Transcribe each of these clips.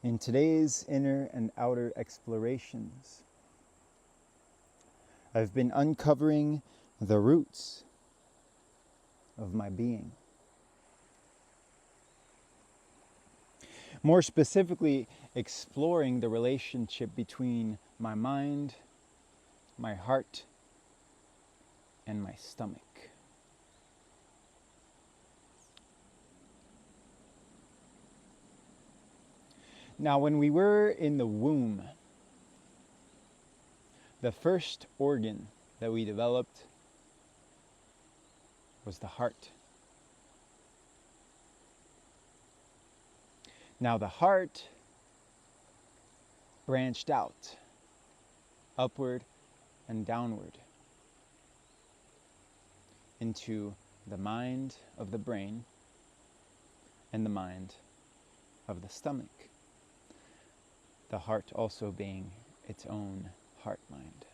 In today's inner and outer explorations, I've been uncovering the roots of my being. More specifically, exploring the relationship between my mind, my heart, and my stomach. Now, when we were in the womb, the first organ that we developed was the heart. Now, the heart branched out, upward and downward, into the mind of the brain and the mind of the stomach. The heart also being its own heart-mind.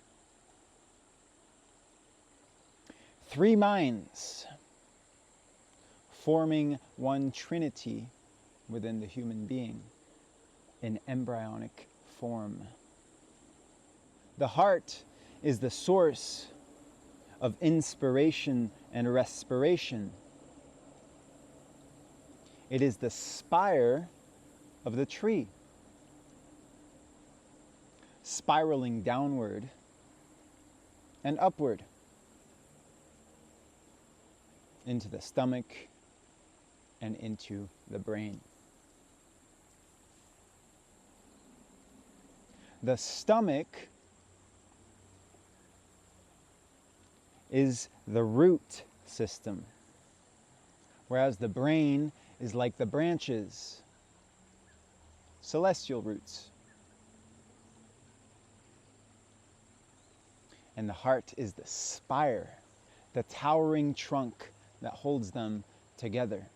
Three minds forming one trinity within the human being in embryonic form. The heart is the source of inspiration and respiration. It is the spire of the tree, spiraling downward and upward into the stomach and into the brain. The stomach is the root system, whereas the brain is like the branches, celestial roots. And the heart is the spire, the towering trunk that holds them together.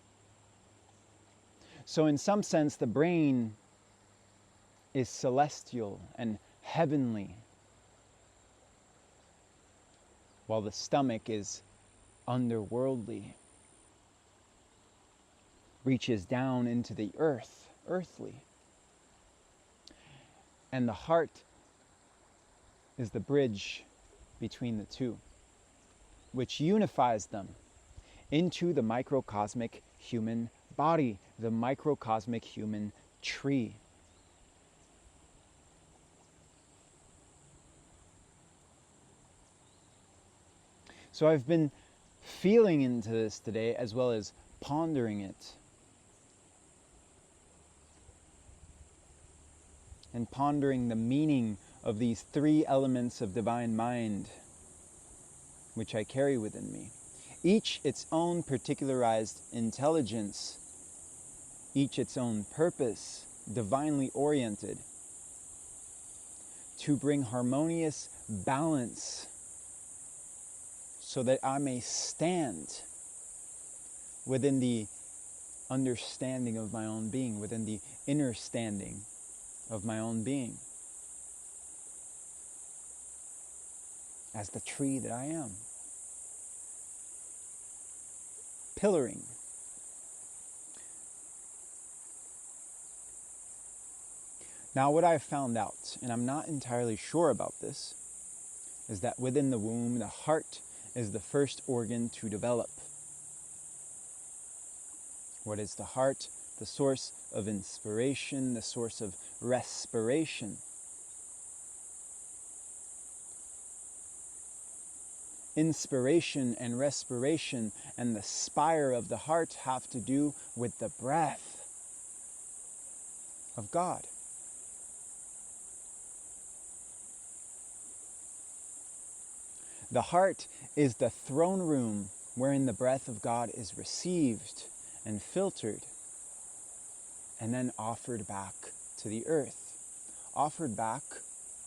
So in some sense, the brain is celestial and heavenly, while the stomach is underworldly, reaches down into the earth, earthly. And the heart is the bridge between the two, which unifies them into the microcosmic human body, the microcosmic human tree. So I've been feeling into this today as well as pondering it. And pondering the meaning of these three elements of divine mind, which I carry within me. Each its own particularized intelligence, each its own purpose, divinely oriented, to bring harmonious balance so that I may stand within the understanding of my own being, within the inner standing of my own being, as the tree that I am. Pillaring. Now, what I've found out, and I'm not entirely sure about this, is that within the womb, the heart is the first organ to develop. What is the heart? The source of inspiration, the source of respiration. Inspiration and respiration and the spire of the heart have to do with the breath of God. The heart is the throne room wherein the breath of God is received and filtered and then offered back to the earth, offered back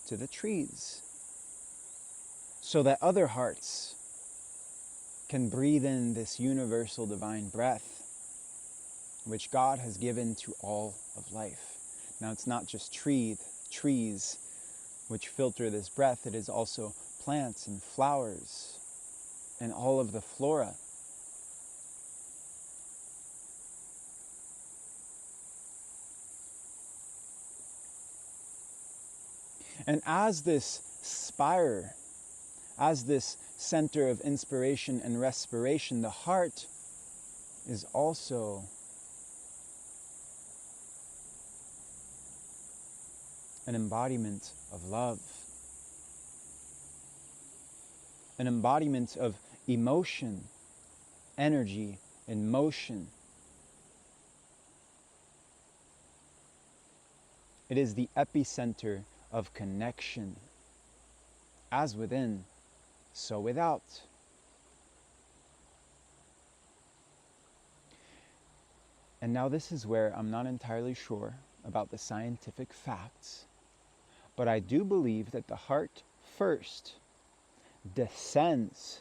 to the trees, so that other hearts can breathe in this universal divine breath which God has given to all of life. Now, it's not just trees which filter this breath, it is also plants and flowers and all of the flora. And as this spire, as this center of inspiration and respiration, the heart is also an embodiment of love, an embodiment of emotion, energy, and motion. It is the epicenter of connection, as within, so without. And now this is where I'm not entirely sure about the scientific facts, but I do believe that the heart first descends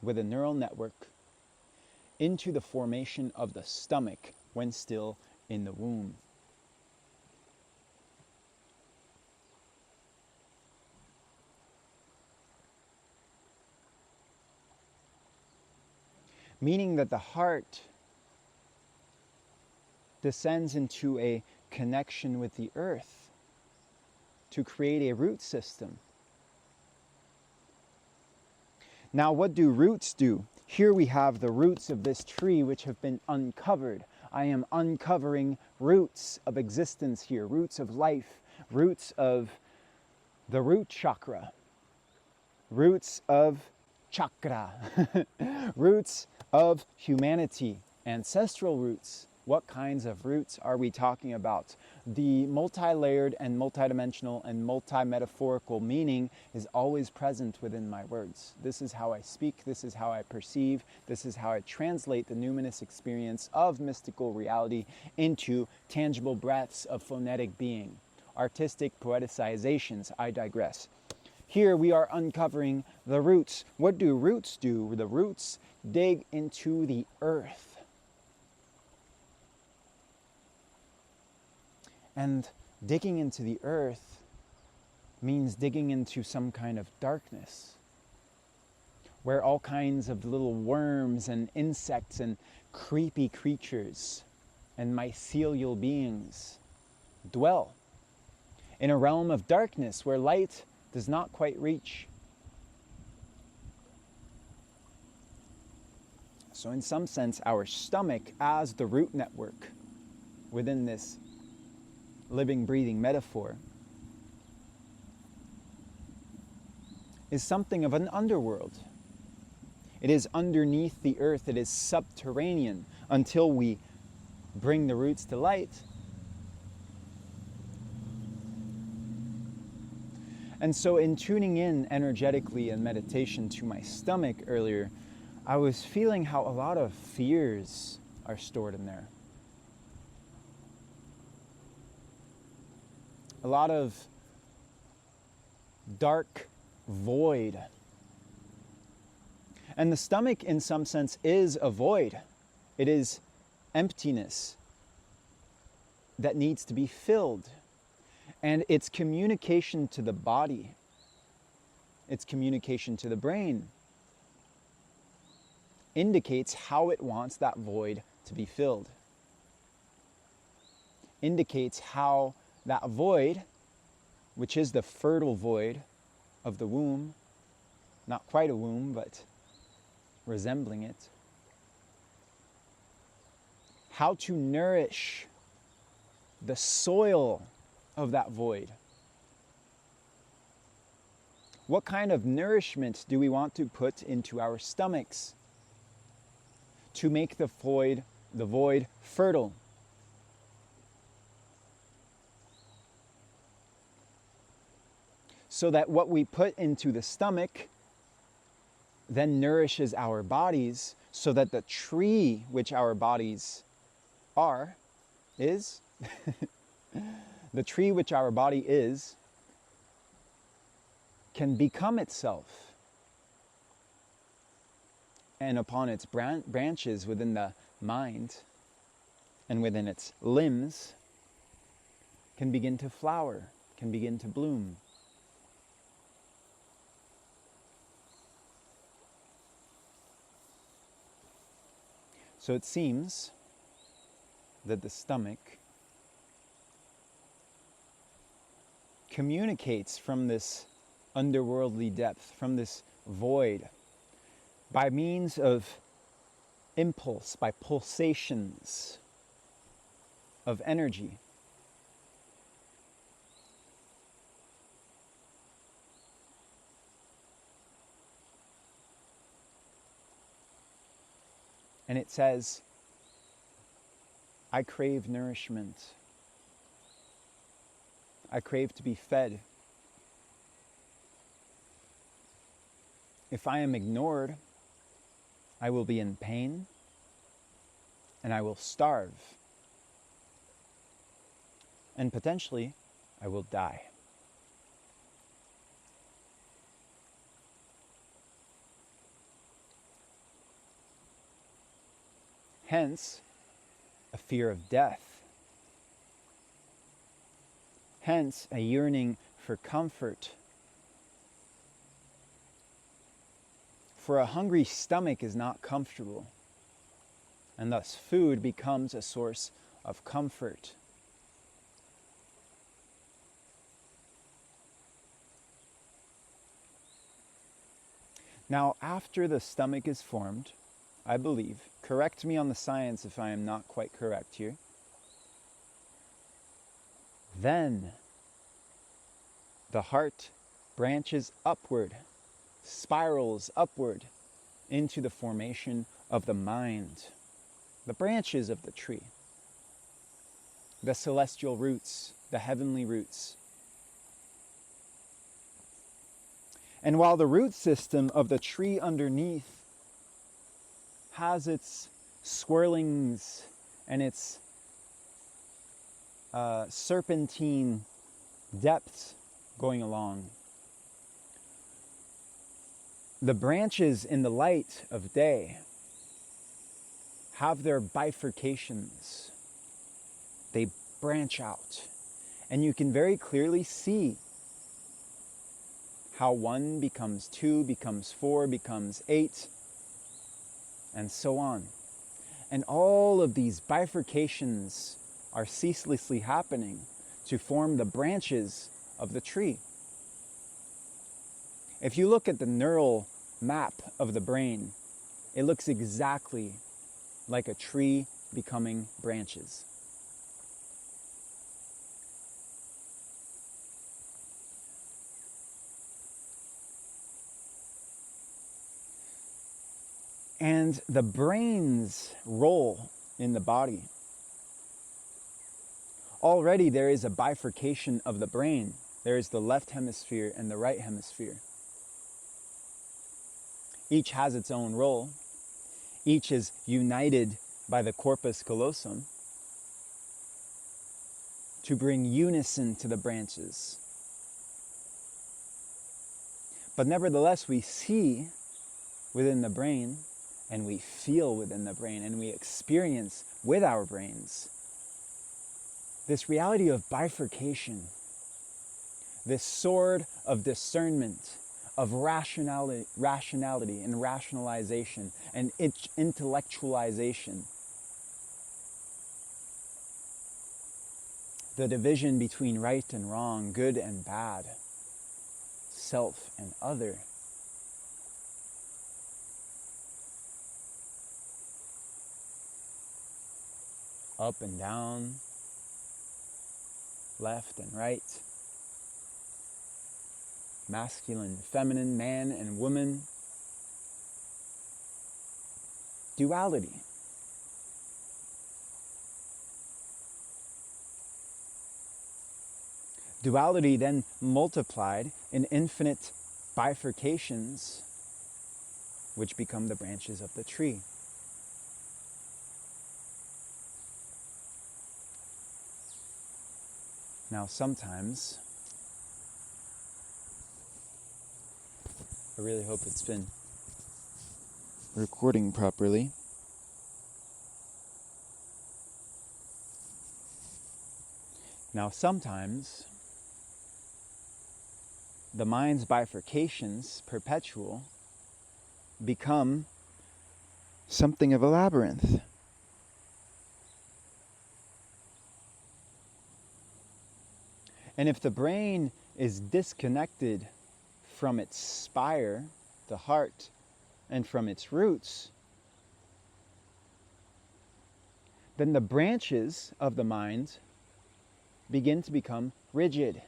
with a neural network into the formation of the stomach when still in the womb. Meaning that the heart descends into a connection with the earth to create a root system. Now, what do roots do? Here we have the roots of this tree which have been uncovered. I am uncovering roots of existence here, roots of life, roots of the root chakra, roots of chakra, roots of humanity, ancestral roots. What kinds of roots are we talking about? The multi-layered and multidimensional and multi-metaphorical meaning is always present within my words. This is how I speak, this is how I perceive, this is how I translate the numinous experience of mystical reality into tangible breaths of phonetic being. Artistic poeticizations, I digress. Here we are uncovering the roots. What do roots do? The roots dig into the earth. And digging into the earth means digging into some kind of darkness, where all kinds of little worms and insects and creepy creatures and mycelial beings dwell in a realm of darkness where light does not quite reach. So in some sense, our stomach as the root network within this living, breathing metaphor is something of an underworld. It is underneath the earth. It is subterranean until we bring the roots to light. And so in tuning in energetically in meditation to my stomach earlier, I was feeling how a lot of fears are stored in there. A lot of dark void. And the stomach, in some sense, is a void. It is emptiness that needs to be filled. And its communication to the body, its communication to the brain, indicates how it wants that void to be filled. Indicates how that void, which is the fertile void of the womb, not quite a womb, but resembling it, how to nourish the soil of that void. What kind of nourishment do we want to put into our stomachs to make the void fertile? So that what we put into the stomach then nourishes our bodies, so that the tree which our bodies is, the tree which our body is, can become itself. And upon its branches within the mind and within its limbs, can begin to flower, can begin to bloom. So it seems that the stomach communicates from this underworldly depth, from this void, by means of impulse, by pulsations of energy. And it says, I crave nourishment. I crave to be fed. If I am ignored, I will be in pain and I will starve. And potentially, I will die. Hence, a fear of death. Hence, a yearning for comfort. For a hungry stomach is not comfortable, and thus food becomes a source of comfort. Now, after the stomach is formed, I believe, correct me on the science if I am not quite correct here, then the heart branches upward, spirals upward into the formation of the mind, the branches of the tree, the celestial roots, the heavenly roots. And while the root system of the tree underneath has its swirlings and its serpentine depths going along, the branches in the light of day have their bifurcations. They branch out, and you can very clearly see how 1 becomes 2, becomes 4, becomes 8, and so on. And all of these bifurcations are ceaselessly happening to form the branches of the tree. If you look at the neural map of the brain, it looks exactly like a tree becoming branches. And the brain's role in the body. Already there is a bifurcation of the brain. There is the left hemisphere and the right hemisphere. Each has its own role. Each is united by the corpus callosum to bring unison to the branches. But nevertheless, we see within the brain, and we feel within the brain, and we experience with our brains this reality of bifurcation, this sword of discernment, of rationality and rationalization and intellectualization. The division between right and wrong, good and bad, self and other. Up and down, left and right, masculine, feminine, man and woman. Duality. Duality then multiplied in infinite bifurcations, which become the branches of the tree. Now sometimes, I really hope it's been recording properly. Now sometimes, the mind's bifurcations, perpetual, become something of a labyrinth. And if the brain is disconnected from its spire, the heart, and from its roots, then the branches of the mind begin to become rigid,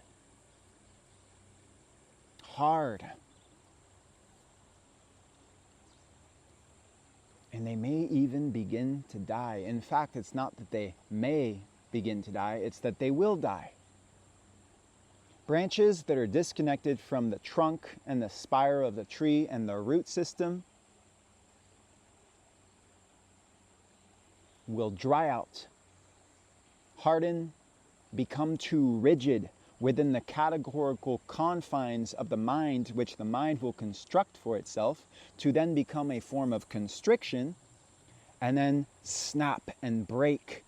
hard, and they may even begin to die. In fact, it's not that they may begin to die, it's that they will die. Branches that are disconnected from the trunk and the spire of the tree and the root system will dry out, harden, become too rigid within the categorical confines of the mind, which the mind will construct for itself, to then become a form of constriction, and then snap and break,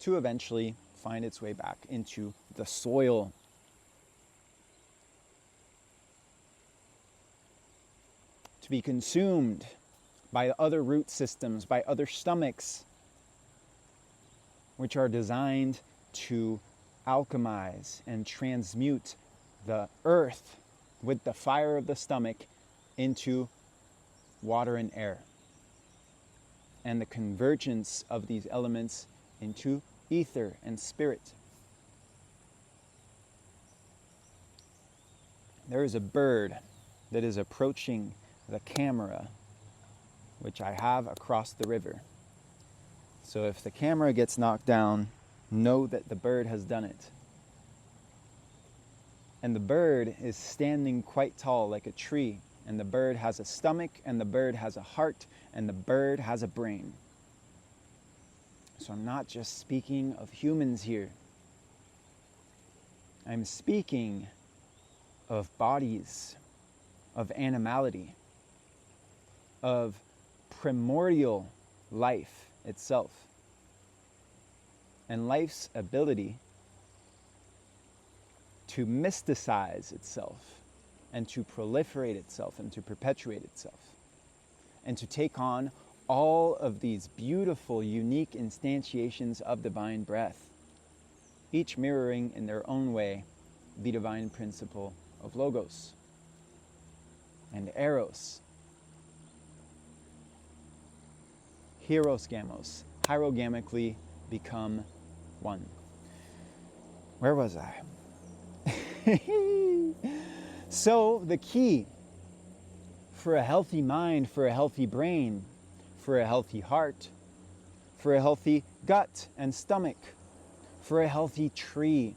to eventually find its way back into the soil. To be consumed by other root systems, by other stomachs, which are designed to alchemize and transmute the earth with the fire of the stomach into water and air, and the convergence of these elements into ether and spirit. There is a bird that is approaching the camera, which I have across the river. So if the camera gets knocked down, know that the bird has done it. And the bird is standing quite tall like a tree, and the bird has a stomach, and the bird has a heart, and the bird has a brain. So I'm not just speaking of humans here. I'm speaking of bodies, of animality, of primordial life itself, and life's ability to mysticize itself and to proliferate itself and to perpetuate itself and to take on all of these beautiful, unique instantiations of divine breath, each mirroring in their own way the divine principle of logos and eros, hieros gamos, hierogamically become one. Where was I? So the key for a healthy mind, for a healthy brain, for a healthy heart, for a healthy gut and stomach, for a healthy tree,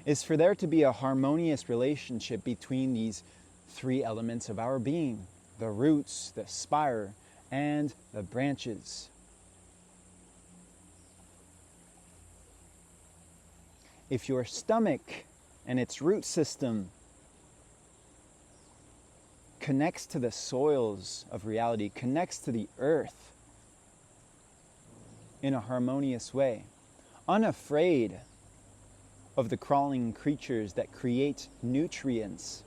is for there to be a harmonious relationship between these three elements of our being: the roots, the spire, and the branches. If your stomach and its root system connects to the soils of reality, connects to the earth in a harmonious way, unafraid of the crawling creatures that create nutrients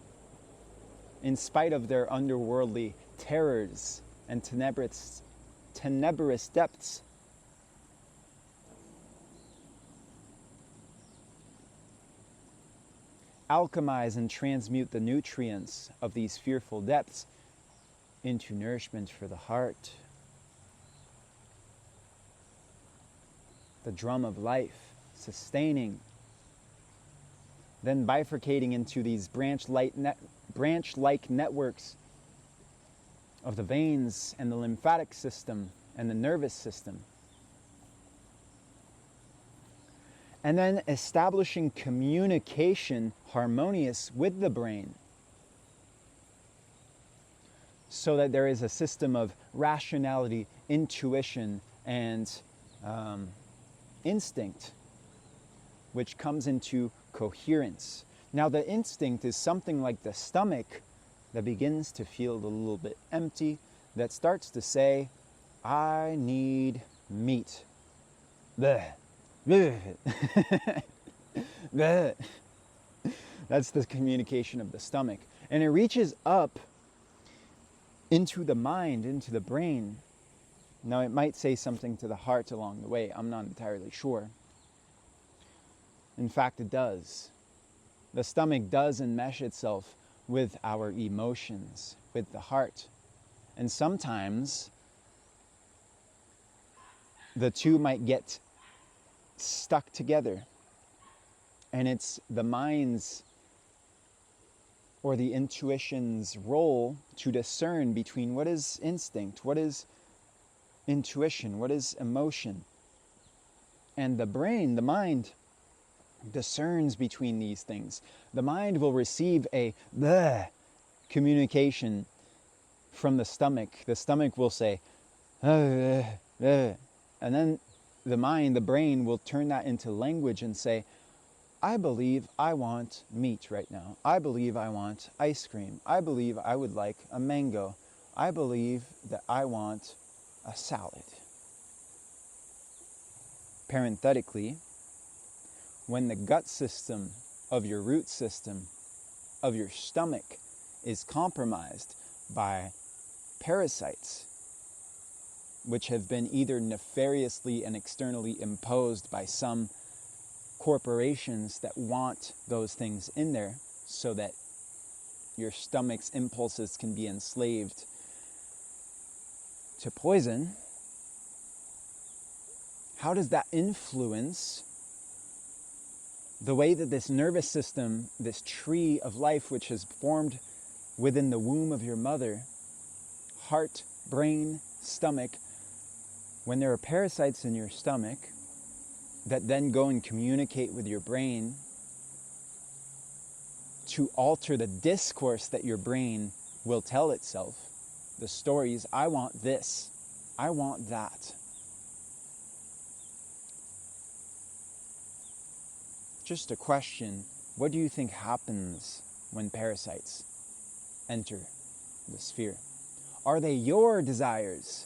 in spite of their underworldly terrors and tenebrous depths, alchemize and transmute the nutrients of these fearful depths into nourishment for the heart, the drum of life, sustaining, then bifurcating into these branch-like networks of the veins and the lymphatic system and the nervous system. And then establishing communication harmonious with the brain, so that there is a system of rationality, intuition, and instinct, which comes into coherence. Now, the instinct is something like the stomach that begins to feel a little bit empty, that starts to say, I need meat. Bleh. Bleh. That's the communication of the stomach. And it reaches up into the mind, into the brain. Now, it might say something to the heart along the way. I'm not entirely sure. In fact, it does. The stomach does enmesh itself with our emotions, with the heart. And sometimes the two might get stuck together. And it's the mind's or the intuition's role to discern between what is instinct, what is intuition, what is emotion. And the brain, the mind, discerns between these things. The mind will receive a bleh communication from the stomach. The stomach will say, and then the mind, the brain, will turn that into language and say, I believe I want meat right now. I believe I want ice cream. I believe I would like a mango. I believe that I want a salad. Parenthetically, when the gut system of your root system of your stomach is compromised by parasites, which have been either nefariously and externally imposed by some corporations that want those things in there so that your stomach's impulses can be enslaved to poison, how does that influence the way that this nervous system, this tree of life which has formed within the womb of your mother, heart, brain, stomach, when there are parasites in your stomach that then go and communicate with your brain to alter the discourse that your brain will tell itself, the stories, I want this, I want that. Just a question, what do you think happens when parasites enter the sphere? Are they your desires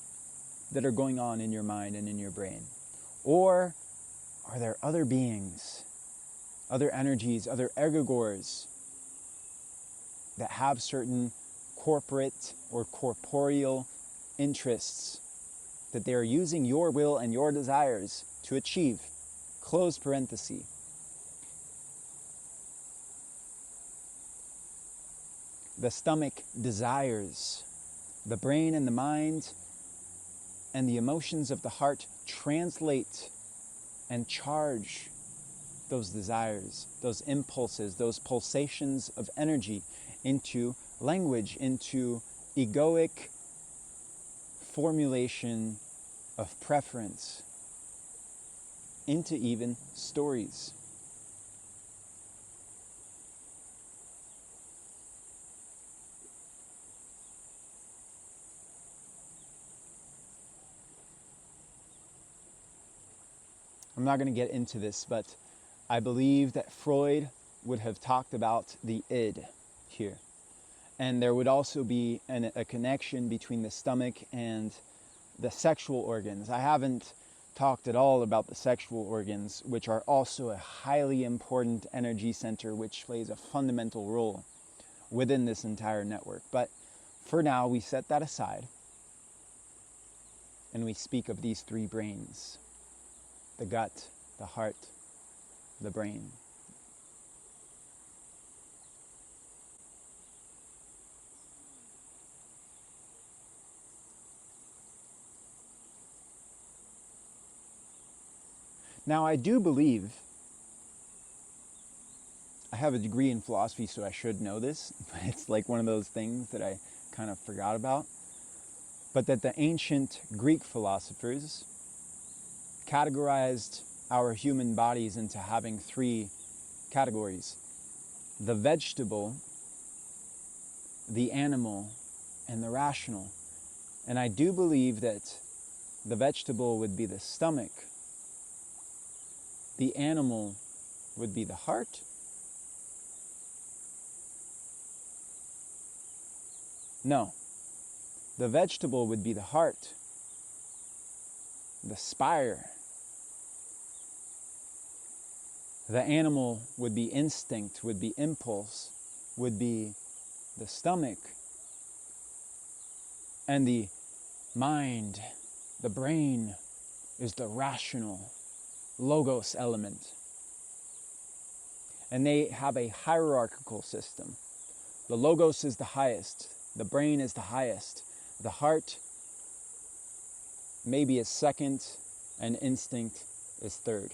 that are going on in your mind and in your brain? Or are there other beings, other energies, other egregores that have certain corporate or corporeal interests that they are using your will and your desires to achieve? Close parenthesis. The stomach desires. The brain and the mind and the emotions of the heart translate and charge those desires, those impulses, those pulsations of energy into language, into egoic formulation of preference, into even stories. I'm not going to get into this, but I believe that Freud would have talked about the id here. And there would also be a connection between the stomach and the sexual organs. I haven't talked at all about the sexual organs, which are also a highly important energy center, which plays a fundamental role within this entire network. But for now, we set that aside and we speak of these three brains: the gut, the heart, the brain. Now, I do believe, I have a degree in philosophy, so I should know this, but it's like one of those things that I kind of forgot about, but that the ancient Greek philosophers categorized our human bodies into having three categories: the vegetable, the animal, and the rational. And I do believe that the vegetable would be the stomach, the animal would be the heart, no, the vegetable would be the heart, the spire. The animal would be instinct, would be impulse, would be the stomach. And the mind, the brain, is the rational, logos element. and they have a hierarchical system. The logos is the highest, the brain is the highest, the heart maybe is second, and instinct is third.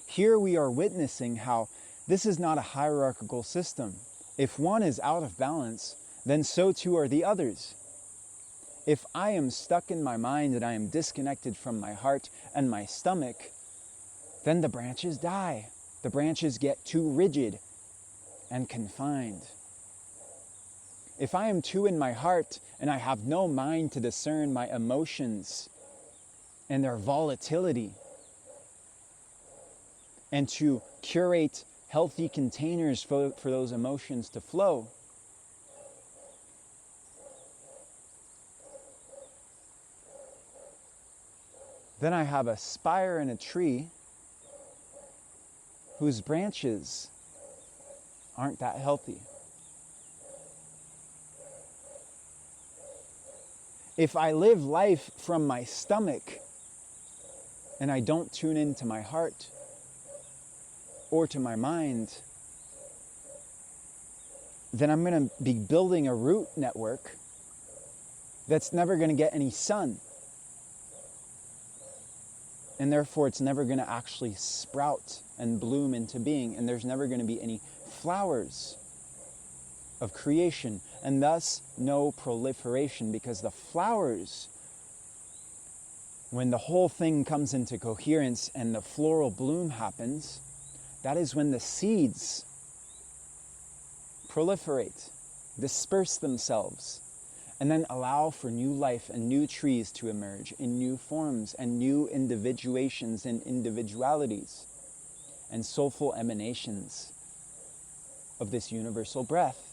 Here we are witnessing how this is not a hierarchical system. If one is out of balance, then so too are the others. If I am stuck in my mind and I am disconnected from my heart and my stomach, then the branches die. The branches get too rigid and confined. If I am too in my heart and I have no mind to discern my emotions and their volatility, and to curate healthy containers for those emotions to flow, then I have a spire and a tree whose branches aren't that healthy. If I live life from my stomach and I don't tune into my heart or to my mind, then I'm going to be building a root network that's never going to get any sun. And therefore it's never going to actually sprout and bloom into being, and there's never going to be any flowers of creation, and thus no proliferation, because the flowers, when the whole thing comes into coherence and the floral bloom happens, that is when the seeds proliferate, disperse themselves, and then allow for new life and new trees to emerge in new forms and new individuations and individualities and soulful emanations of this universal breath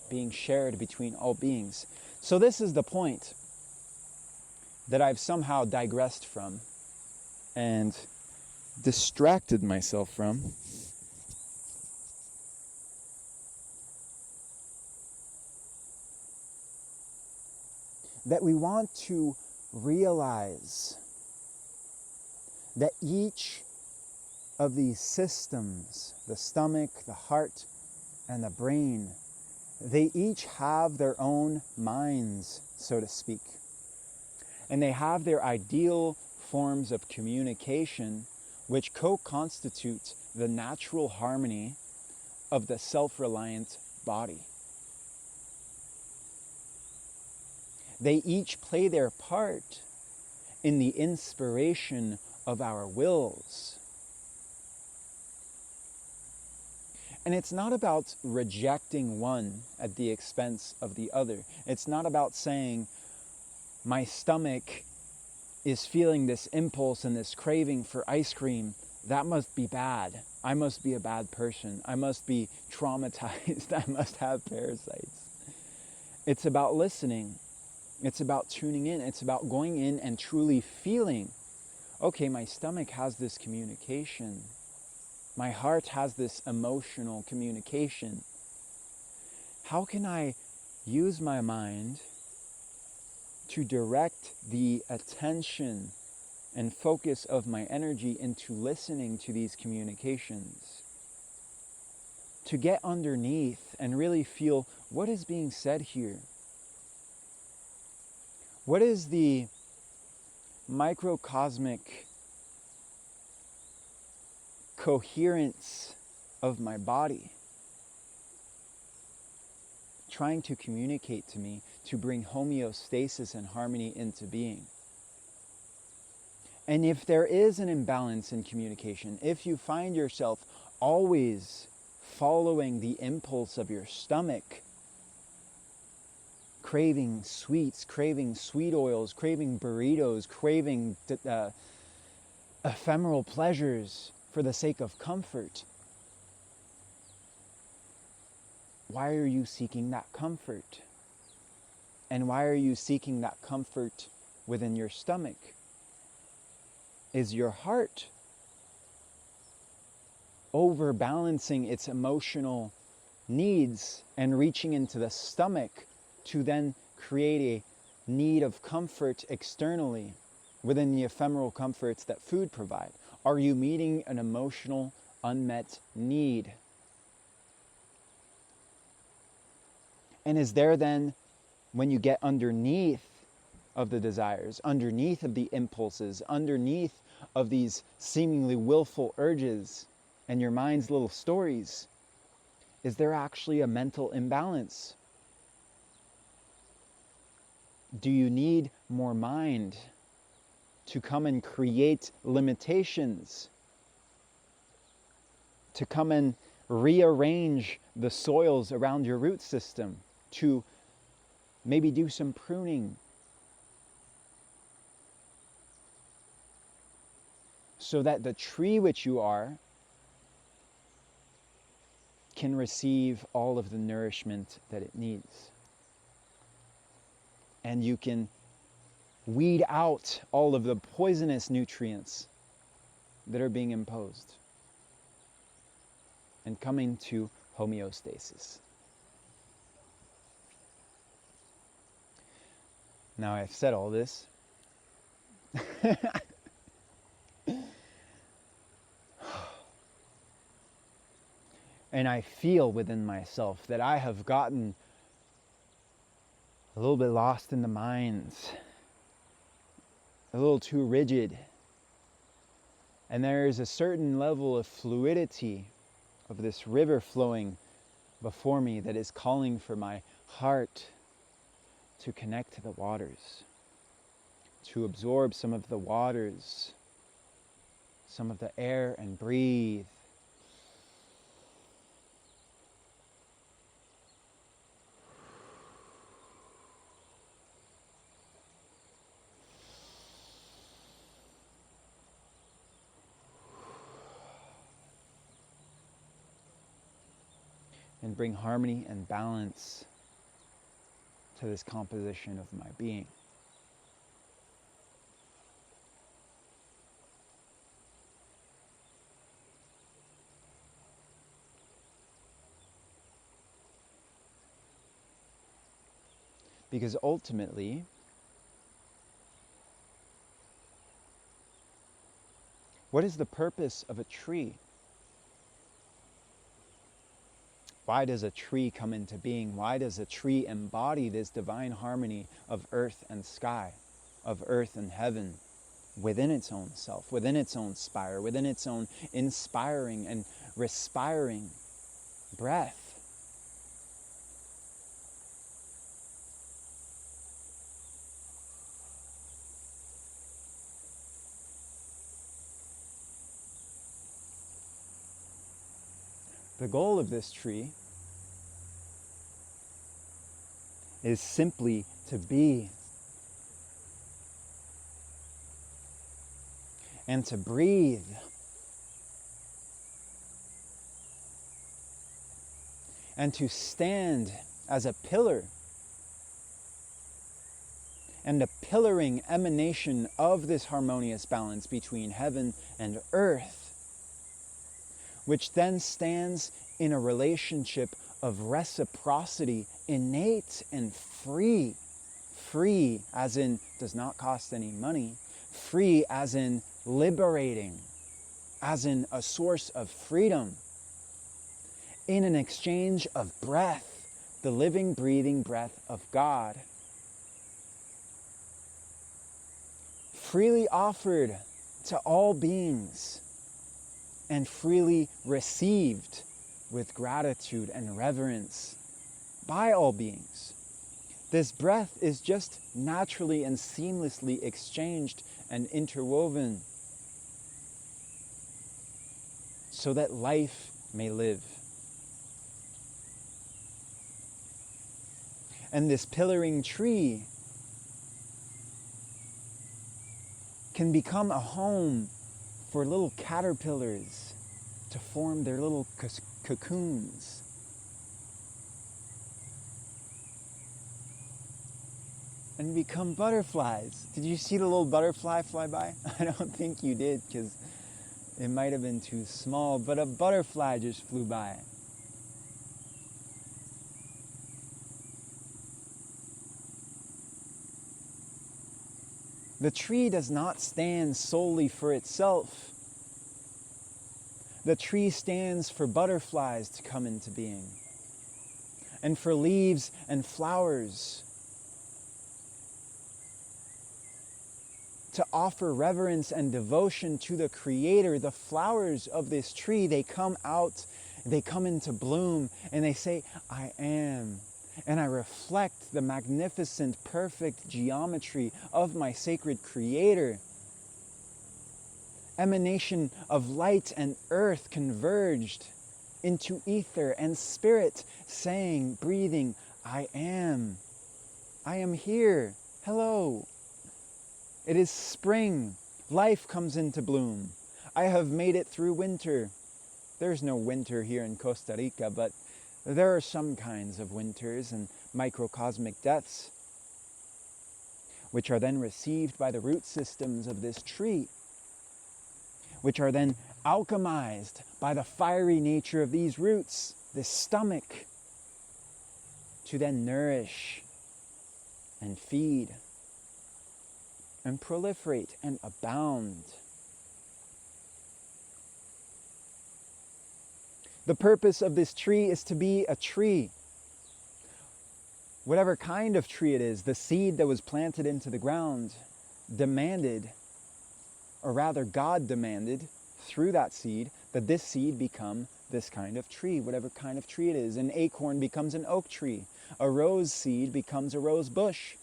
being shared between all beings. So this is the point that I've somehow digressed from and distracted myself from. That we want to realize that each of these systems, the stomach, the heart, and the brain, they each have their own minds, so to speak. And they have their ideal forms of communication, which co-constitute the natural harmony of the self-reliant body. They each play their part in the inspiration of our wills. And it's not about rejecting one at the expense of the other. It's not about saying, my stomach is feeling this impulse and this craving for ice cream. That must be bad. I must be a bad person. I must be traumatized. I must have parasites. It's about listening. It's about tuning in. It's about going in and truly feeling, okay, my stomach has this communication. My heart has this emotional communication. How can I use my mind to direct the attention and focus of my energy into listening to these communications? To get underneath and really feel what is being said here. What is the microcosmic coherence of my body trying to communicate to me to bring homeostasis and harmony into being? And if there is an imbalance in communication, if you find yourself always following the impulse of your stomach, craving sweets, craving sweet oils, craving burritos, craving ephemeral pleasures for the sake of comfort, why are you seeking that comfort? And why are you seeking that comfort within your stomach? Is your heart overbalancing its emotional needs and reaching into the stomach to then create a need of comfort externally within the ephemeral comforts that food provide? Are you meeting an emotional unmet need? And is there then, when you get underneath of the desires, underneath of the impulses, underneath of these seemingly willful urges and your mind's little stories, is there actually a mental imbalance? Do you need more mind to come and create limitations, to come and rearrange the soils around your root system, to maybe do some pruning, so that the tree which you are can receive all of the nourishment that it needs? And you can weed out all of the poisonous nutrients that are being imposed and coming to homeostasis. Now I've said all this. And I feel within myself that I have gotten a little bit lost in the minds, a little too rigid. And there is a certain level of fluidity of this river flowing before me that is calling for my heart to connect to the waters, to absorb some of the waters, some of the air, and breathe. And bring harmony and balance to this composition of my being. Because ultimately, what is the purpose of a tree? Why does a tree come into being? Why does a tree embody this divine harmony of earth and sky, of earth and heaven, within its own self, within its own spire, within its own inspiring and respiring breath? The goal of this tree is simply to be and to breathe and to stand as a pillar and a pillaring emanation of this harmonious balance between heaven and earth, which then stands in a relationship of reciprocity, innate and free. Free as in does not cost any money. Free as in liberating, as in a source of freedom. In an exchange of breath, the living, breathing breath of God. Freely offered to all beings, and freely received with gratitude and reverence by all beings. This breath is just naturally and seamlessly exchanged and interwoven so that life may live. And this pillaring tree can become a home for little caterpillars to form their little cocoons. And become butterflies. Did you see the little butterfly fly by? I don't think you did, because it might have been too small, but a butterfly just flew by. The tree does not stand solely for itself. The tree stands for butterflies to come into being, and for leaves and flowers to offer reverence and devotion to the Creator. The flowers of this tree, they come out, they come into bloom, and they say, I am. And I reflect the magnificent, perfect geometry of my sacred Creator. Emanation of light and earth converged into ether and spirit, saying, breathing, I am. I am here. Hello. It is spring. Life comes into bloom. I have made it through winter. There's no winter here in Costa Rica, but there are some kinds of winters and microcosmic deaths, which are then received by the root systems of this tree, which are then alchemized by the fiery nature of these roots, this stomach, to then nourish and feed and proliferate and abound. The purpose of this tree is to be a tree. Whatever kind of tree it is, the seed that was planted into the ground demanded, or rather God demanded through that seed, that this seed become this kind of tree, whatever kind of tree it is. An acorn becomes an oak tree. A rose seed becomes a rose bush.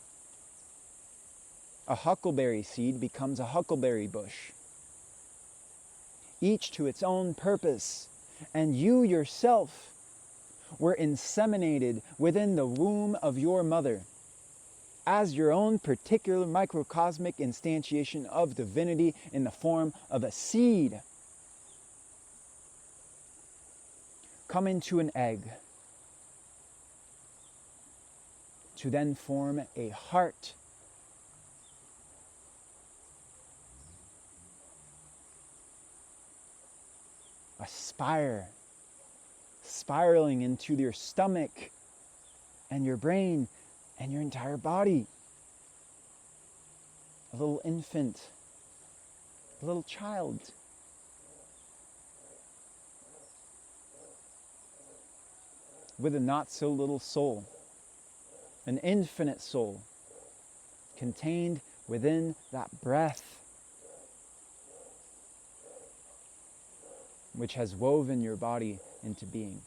A huckleberry seed becomes a huckleberry bush. Each to its own purpose. And you yourself were inseminated within the womb of your mother as your own particular microcosmic instantiation of divinity in the form of a seed. Come into an egg to then form a heart. A spire, spiraling into your stomach and your brain and your entire body. A little infant, a little child. With a not so little soul, an infinite soul contained within that breath, which has woven your body into being.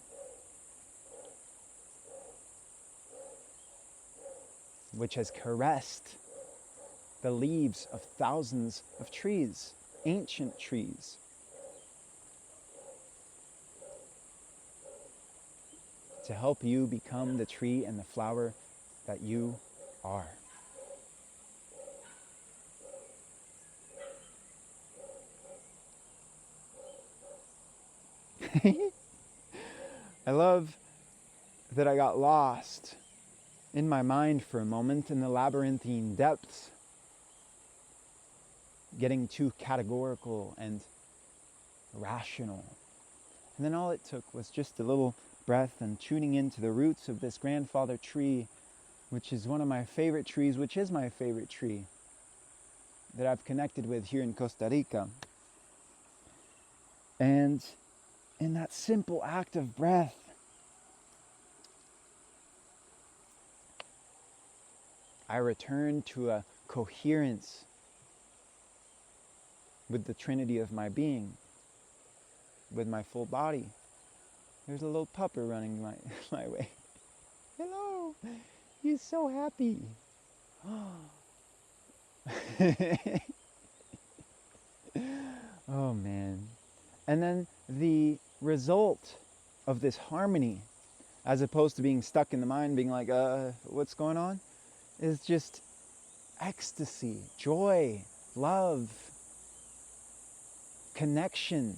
Which has caressed the leaves of thousands of trees, ancient trees. To help you become the tree and the flower that you are. I love that I got lost in my mind for a moment in the labyrinthine depths, getting too categorical and rational. And then all it took was just a little breath and tuning into the roots of this grandfather tree, which is one of my favorite trees, which is my favorite tree that I've connected with here in Costa Rica. And in that simple act of breath, I return to a coherence with the Trinity of my being, with my full body. There's a little pupper running my way. Hello, he's so happy. Oh man. And then the result of this harmony, as opposed to being stuck in the mind, being like, what's going on? Is just ecstasy, joy, love, connection.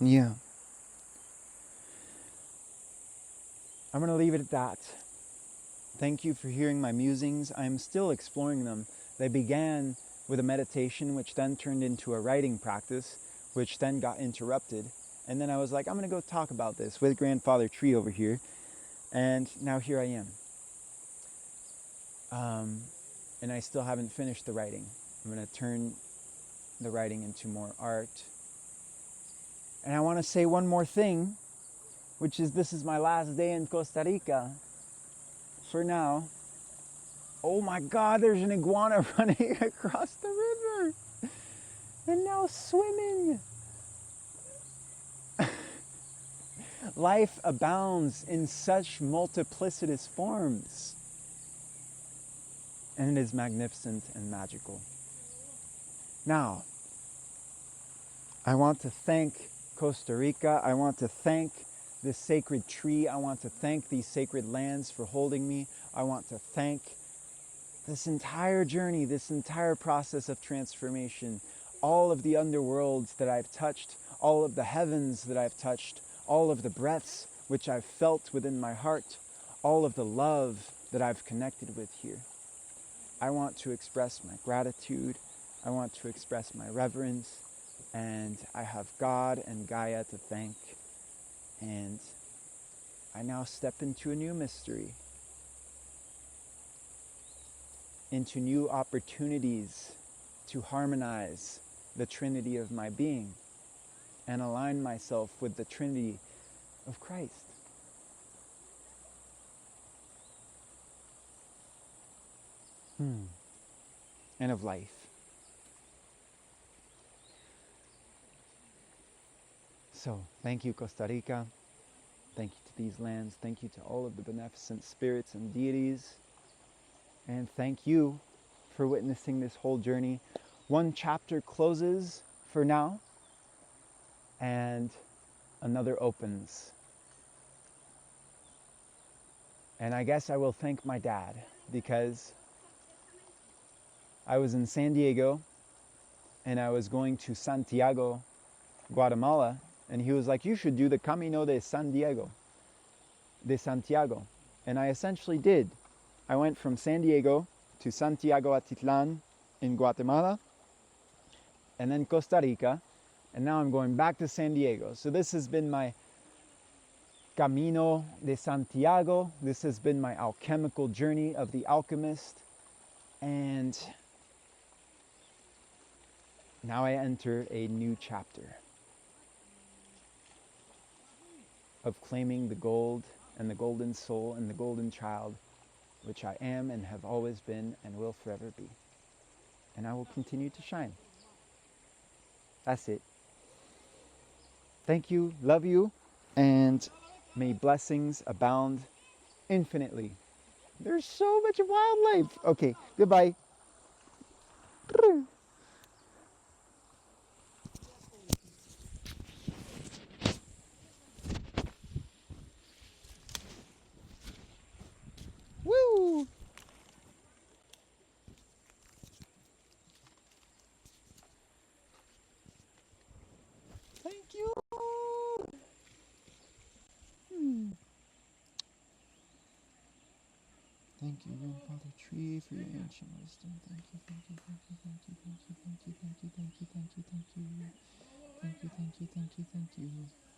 Yeah. I'm going to leave it at that. Thank you for hearing my musings. I am still exploring them. They began with a meditation, which then turned into a writing practice, which then got interrupted. And then I was like, I'm going to go talk about this with Grandfather Tree over here. And now here I am. And I still haven't finished the writing. I'm going to turn the writing into more art. And I want to say one more thing, which is this is my last day in Costa Rica for now. Oh my God, there's an iguana running across the river and now swimming. Life abounds in such multiplicitous forms, and it is magnificent and magical. Now, I want to thank Costa Rica. I want to thank this sacred tree. I want to thank these sacred lands for holding me. I want to thank this entire journey, this entire process of transformation, all of the underworlds that I've touched, all of the heavens that I've touched, all of the breaths which I've felt within my heart, all of the love that I've connected with here. I want to express my gratitude. I want to express my reverence. And I have God and Gaia to thank. And I now step into a new mystery, into new opportunities to harmonize the Trinity of my being and align myself with the Trinity of Christ. And of life. So, thank you, Costa Rica. Thank you to these lands. Thank you to all of the beneficent spirits and deities. And thank you for witnessing this whole journey. One chapter closes for now, and another opens. And I guess I will thank my dad, because I was in San Diego and I was going to Santiago, Guatemala, and he was like, you should do the Camino de Santiago. And I essentially did. I went from San Diego to Santiago Atitlan in Guatemala, and then Costa Rica, and now I'm going back to San Diego. So this has been my Camino de Santiago. This has been my alchemical journey of the alchemist. And now I enter a new chapter of claiming the gold and the golden soul and the golden child, which I am and have always been and will forever be. And I will continue to shine. That's it. Thank you, love you, and may blessings abound infinitely. There's so much wildlife. Okay, goodbye. Woo! Thank you. Thank you, Grandfather Tree, for your ancient wisdom. Thank you, thank you, thank you, thank you, thank you, thank you, thank you, thank you, thank you, thank you, thank you, thank you, thank you, thank you.